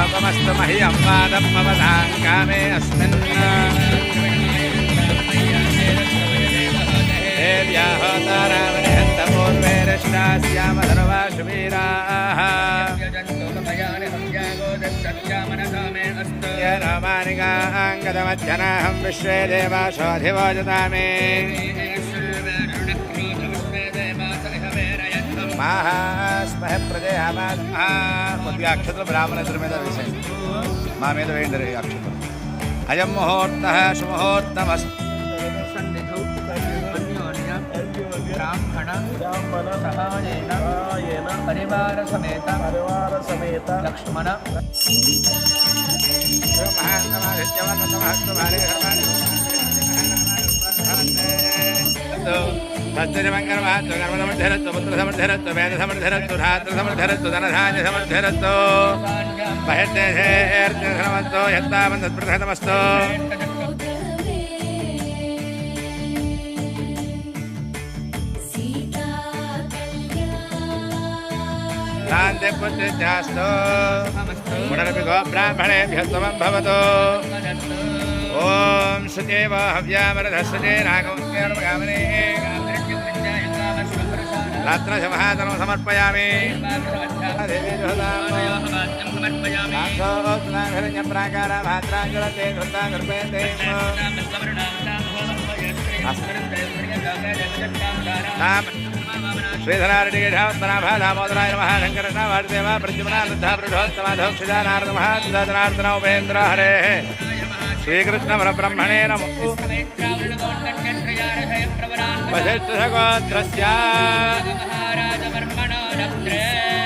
शुभमस्तु मह्यं वादमवधां कामे अस्मिन् देव्याः तारावनिहन्तपूर्वे रश्नास्याम सर्वाशुवीराः यनमानिकाङ्गदमध्यनाहं विश्वे देवाशोऽधिवोजतामे महास्मः प्रजयामाः కొద్దిగా అక్షతలు బ్రాహ్మణేతర మీద వేసేయండి మా మీద వేయండి అక్షతలు అయం ముహూర్తః సుముహూర్తమస్తు బ్రాహ్మణ సహాయేన పరివార సమేత లక్ష్మణ तस्तिरमङ्गलमहत्व कर्मसमर्धरत्व पुत्रसमर्धरत्व वेदसमर्धरत्व धातृसमर्धरत्व धनधान्यसमर्धरत्व महेर्देशेऽर्जुनसमस्तो यत्तावन्तत्प्रथमस्तो शान्तिपुत्रित्यास्तु पुनरपि गोब्राह्मणेभ्यः त्वमं भवतु ॐ सुदेव हव्यामरधस्सुजे नागमगामने रात्रशमहातनं समर्पयामि प्राकाराभात्राञ्जलते धृताङ्गर्पयते श्रीधरारेड्डिगेशावत्मनाभा दामोदराय नमः शङ्करण्णा वासुदेव प्रद्युम्ना लुब्धा पुरुषोत्तमाधोक्षजा नारद महादुदातनार्दन उपेन्द्र हरेः श्रीकृष्ण परब्रह्मणे नमो वसिष्ठसगोत्रस्य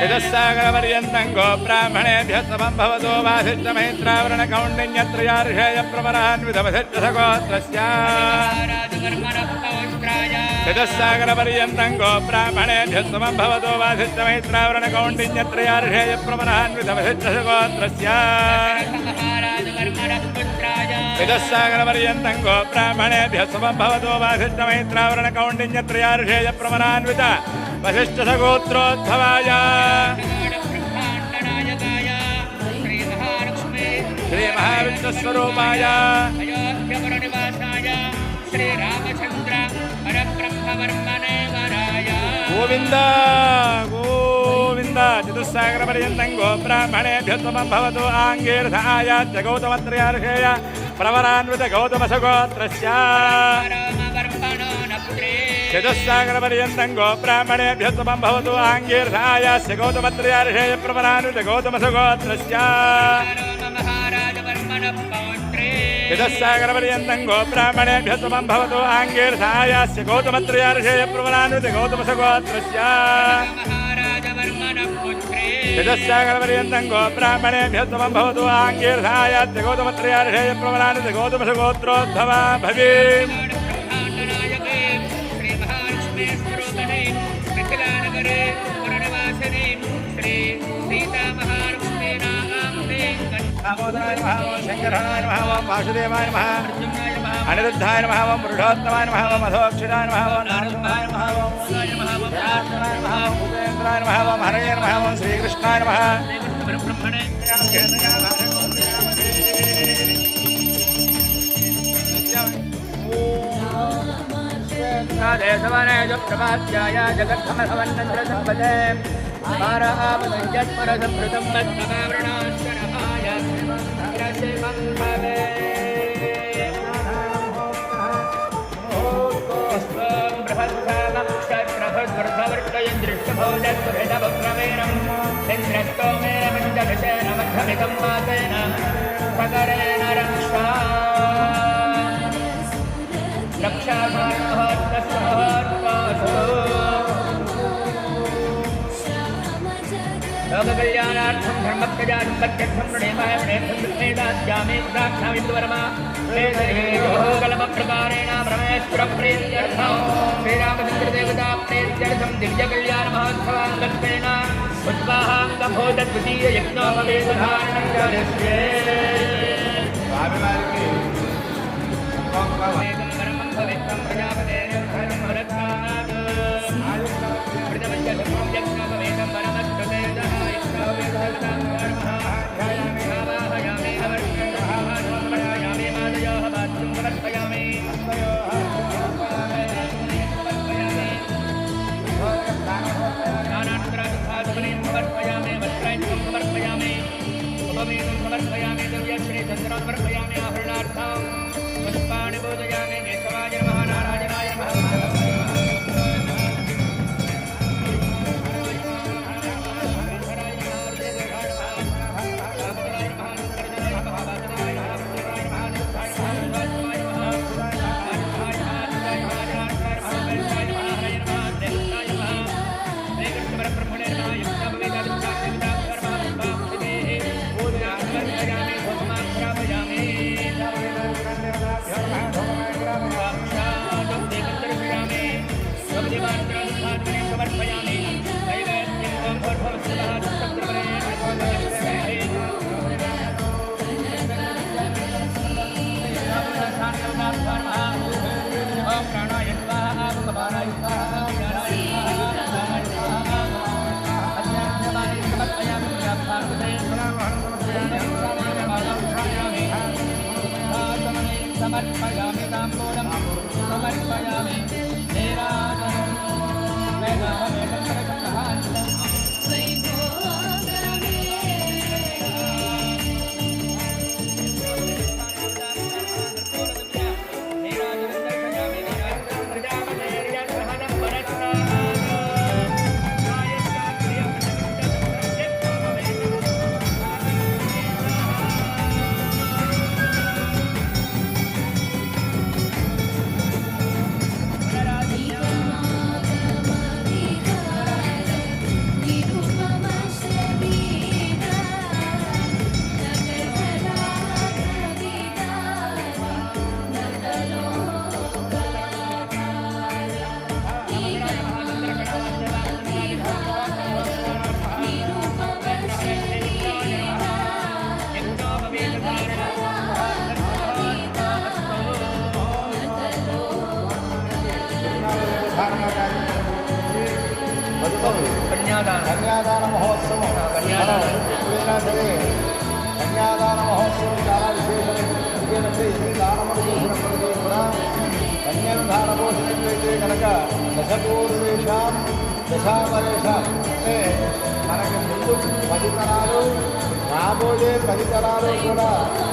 यदस्सागरपर्यन्तं गोब्राह्मणेभ्यः समं भवतो वासिष्ठमैत्रावरणकौण्डिन्यत्रयार्षेयप्रवरान्वितवसिष्ठसगोत्रस्य यदस्सागरपर्यन्तं गोब्राह्मणेभ्यः समं भवतो वासिष्ठमैत्रावरणकौण्डिन्यत्रयार्षेयप्रवरान्वितवसिष्ठसगोत्रस्य यदस्सागरपर्यन्तं गोब्राह्मणेभ्यः समं भवतो वासिष्ठमैत्रावरणकौण्डिन्यत्रयार्षेयप्रवरान्वित वसिष्ठसगोत्रोद्भवाय श्रीमहाविष्णुस्वरूपाय श्रीरामचन्द्र परब्रह्मवर्मणे वराय गोविन्द गोविन्द चतुस्सागरपर्यन्तं गोब्राह्मणेभ्यः त्वमं भवतु आङ्गीरथाय गौतमत्रयार्षेय प्रवरान्वित गौतमसगोत्रस्य चतुस्सागरपर्यन्तं गोब्राह्मणेभ्यः त्वमं भवतु आङ्गीरथायस्य गौतमत्रयार्षेय प्रवरान्वित गौतमसगोत्रस्य चतुस्सागरपर्यन्तं गोब्राह्मणेभ्यः त्वमं भवतु आङ्गीरथायस्य गौतमत्रयार्षेय प्रवरान्वित गौतमसगोत्रस्य चतुस्सागरपर्यन्तं गोब्राह्मणेभ्यः त्वमं भवतु आङ्गीरथायस्य गौतमत्रयार्षेय प्रवरान्वित गौतमसगोत्रोद्भवा भवे दामोदराय नमः शङ्कराय नमः वासुदेवाय नमः अनिरुद्धाय नमः पुरुषोत्तमाय नमः मधोक्षराय नमः नारसिंहाय नमः जनार्दनाय नमः भूपेन्द्राय नमः हरये नमः श्रीकृष्णाय नमः प्रभात्याय जगद्धमसवन्नन्द्रसम्पदे पारावदञ्जत्परसंभृतं मद्भवावृणाश्चरभाय रसेवं भवे बृहत्सामक्षत्रभद्वर्धवर्तयन् दृष्टभोजत्वभिधवक्रमेणं इन्द्रस्तोमेरमिन्दभिषेण मध्यमिकं मातेन पकरेण रक्षा लोककल्याणार्थं धर्मप्रजानं प्रत्यक्षं प्रणेमाय प्रणेक्षं विष्णेदास्यामि दाक्षामिन्दुवर्मा वेदहेयोगलमप्रकारेण परमेश्वरप्रीत्यर्थं श्रीरामचन्द्रदेवता प्रीत्यर्थं दिव्यकल्याणमहोत्सवाङ्गत्वेन उद्वाहाङ्गभूतद्वितीययज्ञोपवेदधारणं करिष्ये परमं पवित्रं प्रजापतेन धर्मं रक्षात् प्रथमं च यज्ञोपवेदं परमस्तुतेजः కన్యాదాన మహోత్సవం ఎప్పుడైనా సరే కన్యాదాన మహోత్సవం చాలా విశేషమైనది. ఎందుకంటే ఎన్ని దానములు చేసినప్పటికీ కూడా కన్యను దానపోసినట్లయితే కనుక దశపూర్వేషాం దశాపరేషాం అంటే మనకి ముందు 10 తరాలు రాబోయే 10 తరాలు కూడా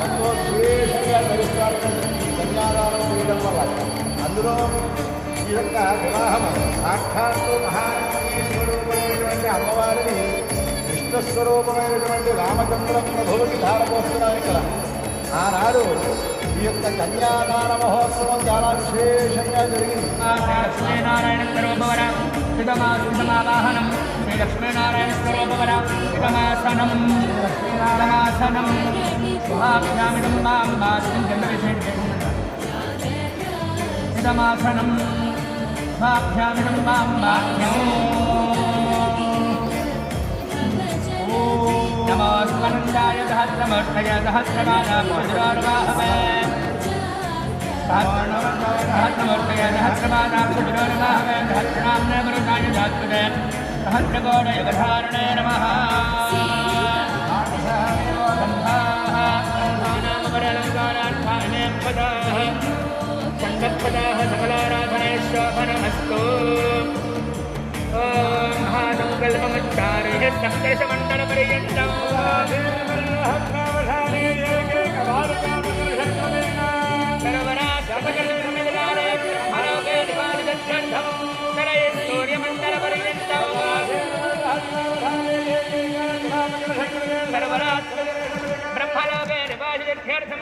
ఎంతో విశేషంగా ధరిస్తారు కన్యాదానం చేయడం వల్ల. అందులో ఈ యొక్క వివాహం సాక్షాత్తు మహాలక్ష్మీ స్వరూపమైనటువంటి అమ్మవారిని కృష్ణస్వరూపమైనటువంటి రామచంద్ర ప్రభువుకి ధారపోస్తున్నారు ఇక్కడ. ఆనాడు ఈ యొక్క కన్యాదాన మహోత్సవం చాలా విశేషంగా జరిగింది. లక్ష్మీనారాయణ స్వరూపవర సిద్ధమావాహనం శ్రీ లక్ష్మీనారాయణ స్వరూపవర సిద్ధమాసనం లక్ష్మీనారాయణాసనం శుభాభ్యామిదం మాం మాసం సిద్ధమాసనం శుభాభ్యామిదం మాం మాభ్యం నమో స్వనందాయ సహస్రమూర్తయ సహస్రమానామోజురోర్వాహవే सहस्रमूर्तये सहस्रपादाक्षुरोर्वाहवे सहस्रनाम्ने वरुणाय धात्वते सहस्रकोटयुगधारणे नमः नामवरलङ्कारार्थानेपदाः सङ्गत्पदाः सकलाराधनेश्वरमस्तु ॐ महासङ्कल्पमच्चारिः सप्तदशमण्डलपर्यन्तम् ब्रह्मलोके निवासित्यर्थं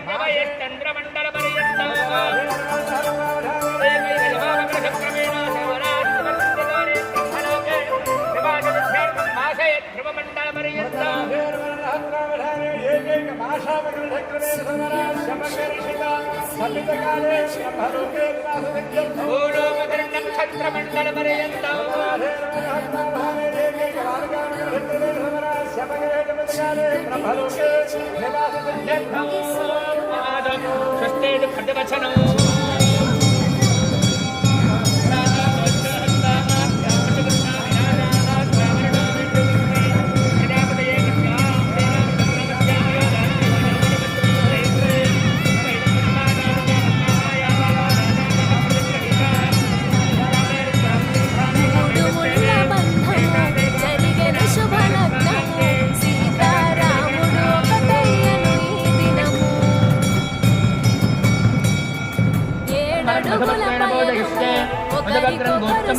चन्द्रमण्डलपर्यन्तं स्वस्ते प्रतिवचनम्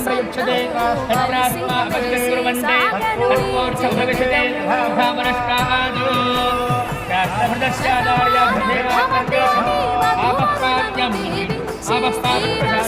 प्रयुक्षते तत्रात्मा अपश्यकुर्वन्ते तत्पोर्षं भविष्यते भावनष्टादो शास्त्रभृतस्यादार्याभृतेवापत्यम् आपःपाद्यम् आपःपाद्यम्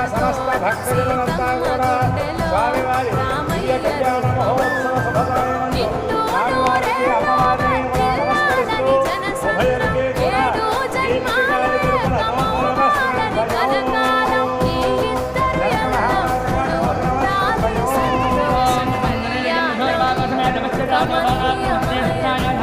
సమస్త భక్తులంతా కూడా స్వామివారి దివ్య కళ్యాణ మహోత్సవ శుభకార్యమందు స్వామివారికి అమ్మవారిని నమస్కరిస్తూ ఉభయురికి కూడా దీర్ఘకాలి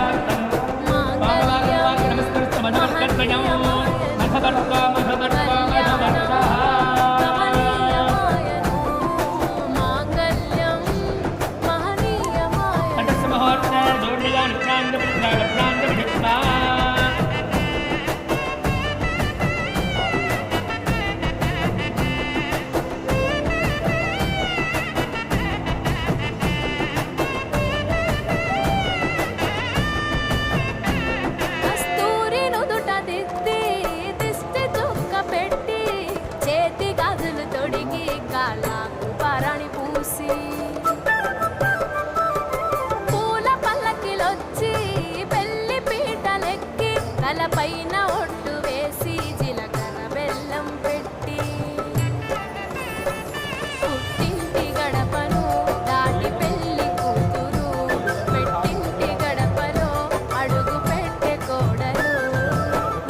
తిరుమల పైన ఒట్టు వేసి జీలకర్ర బెల్లం పెట్టి పుట్టింటి గడపను దాటి పెళ్లి కూతురు పెట్టింటి గడపలో అడుగు పెట్టే కోడలు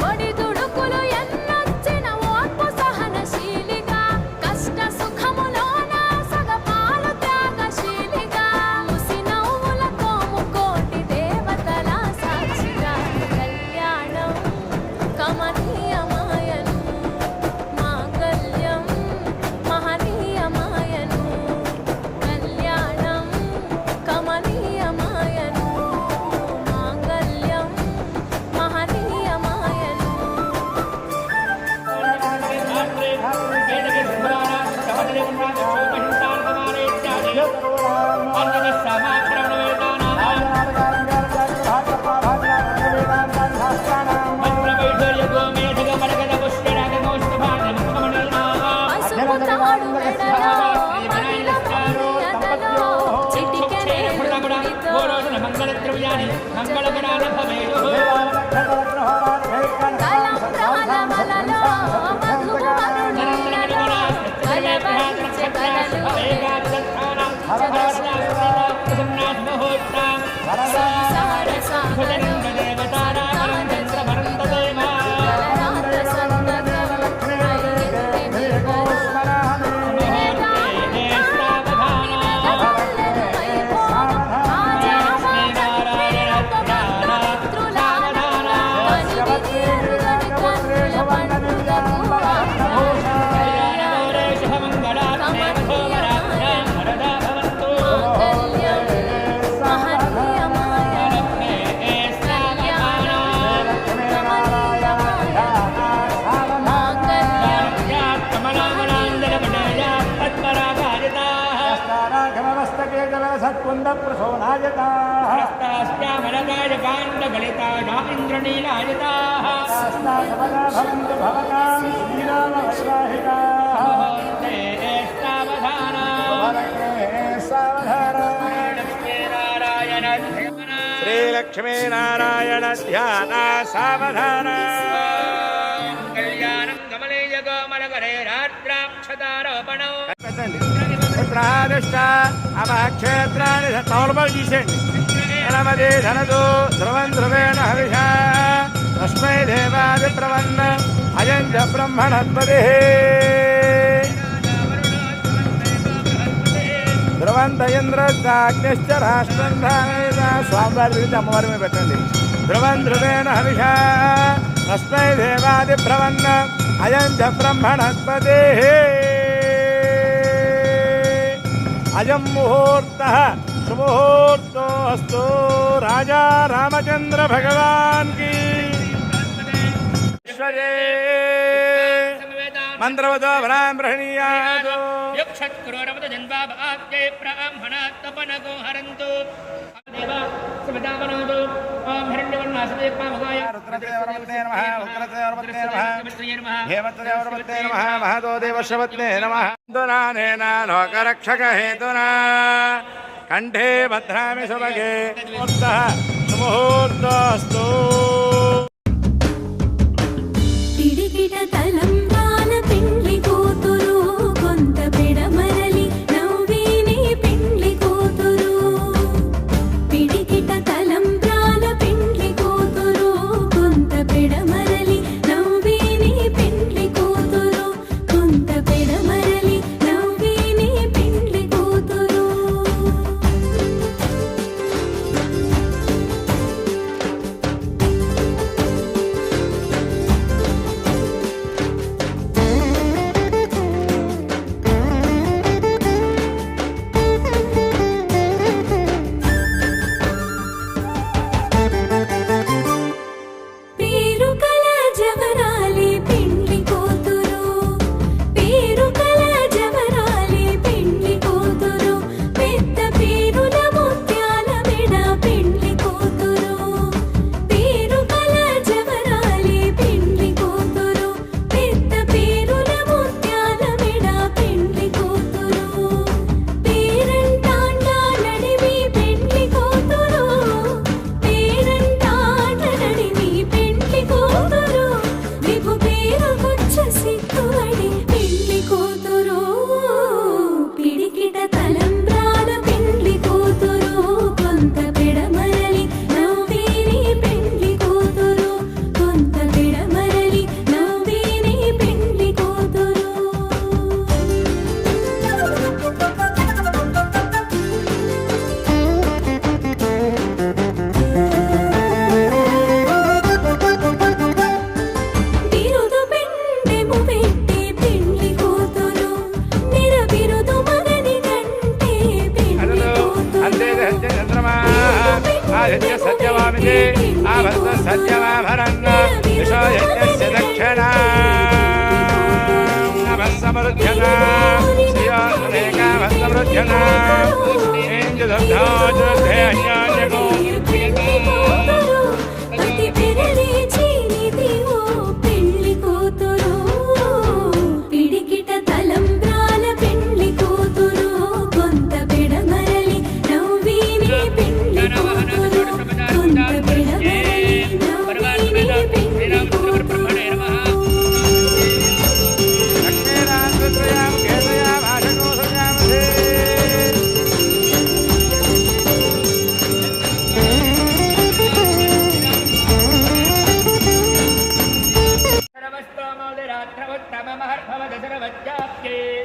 ఒడి దుడుకులు ఎన్నొచ్చిన ఓర్పు సహనశీలిగా కష్ట సుఖములోన సగపాలు త్యాగశీలిగా ముసి నవ్వుల కోము కోటి దేవతల సాక్షిగా కళ్యాణం కమనీయమాయను మాంగళ్యం మహనీయమాయను కళ్యాణం కమనీయమాయను మాంగళ్యం మహనీయమాయను పసుపు తాడు మెడలో మహిళ ప్రియతలో చిటికెనే గుడితో తలంబ్రాల మలలో మధువరుణులలో కలవరించే కలలు సంసార సాగరం జలరాత సంతకం అయ్యింది మీకు సత్కుంద ప్రసోనాయతాః ఇంద్రనీలాయతాః సర్వదా భవంతు భవతాం శ్రీరామ వైవాహికాః శ్రీలక్ష్మీనారాయణ ధ్యాన సావధాన కళ్యాణం కమలేయ గోమలకరే రాత్రాక్షతారోపణం ప్రాదిష్ట అపక్షేత్రాన్ని తౌలబాలు తీసేయండి గణపతి ధనదు ధ్రువం ధ్రువేణ హవిష తస్మై దేవాది ప్రవన్న అయం చ బ్రహ్మణస్పతి ధ్రువంత ఇంద్రగ్నిశ్చ రాష్ట్రం స్వామివారి గురించి అమ్మవారి మీద పెట్టండి ధ్రువం ధ్రువేణ హవిష తస్మై దేవాది ప్రవన్న అయం చ బ్రహ్మణస్పతి అయం ముహూర్త సుముహూర్తోస్తు రాజా రామచంద్ర భగవాన్ की మంత్రవతో ఫలాం ప్రహణీయాతు యక్షత్క్రూరవత జన్వాభాగ్యే బ్రాహ్మణాత్తపనగో హరంతు దేవ సమదావనోదు ఓం హిరణ్యవర్ణాసదే పామగాయ రుద్రదేవరవతే నమః ఉగ్రదేవరవతే నమః హేమదేవరవతే నమః మహదో దేవశవత్నే నమః దునానేన లోకరక్షక హేతునా కంఠే భద్రామి సుభగే ముక్తః సుముహూర్తోస్తు పిడికిట తలంబ్రాల పెండ్లి కూతురు కొంత పెడమరలి నవ్విని పెండ్లి కూతురు పిడికిట తలంబ్రాల పెండ్లి కూతురు కొంత పెడమరలి నవ్విని పెండ్లి కూతురు కొంత పెడమరలి నవ్విని పెండ్లి కూతురు పేరుకల జవరాలి పెండ్లి కూతురు పేరుకల జవరాలి పెండ్లి కూతురు పెద్ద పేరుల ముత్యాల మెడ పెండ్లి కూతురు పేరుకల జవరాలి పెండ్లి కూతురు పెద్ద పేరుల ముత్యాల మెడ పెండ్లి కూతురు పేరంటాండ నడిమి పెండ్లి కూతురు పేరంటాండ నడిమి పెండ్లి కూతురు విభు పేరుకొచ్చ సిక్కువడి పెండ్లి కూతురు పిడికిట తలంబ్రాల పెండ్లి కూతురు కొంత పెడమరలి నవ్విని పెండ్లి కూతురు కొంత పెడమరలి నవ్విని పెండ్లి కూతురు బిరుదు పెండెము పెట్టి పెండ్లి కూతురు నిర బిరుదు మగని కంటే పెండ్లి కూతురు అంతే చంద్రమా ఆదిత్య సత్యవామిదే ఆభస్త సత్యమాభరన్న విషయజ్ఞస్య దక్షిణా నభస్సమరుధ్యనా శ్రీయాసురేకాభస్సమరుధ్యనా ఇంజుదబ్ధాజుద్ధే అన్యాన్యకో అతి పెరలి చీనిదివో పెండ్లి కూతురు పిడికిట తలంబ్రాల పెండ్లి కూతురు కొంత పెడమరలి నవ్విని పెండ్లి కూతురు కొంత పెడమరలి నవ్విని పెండ్లి కూతురు లక్ష్మీనాథయాం కేతయాం ఆశకోసయామధే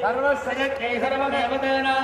సర్వస్య జగతే సర్వదేవతేనా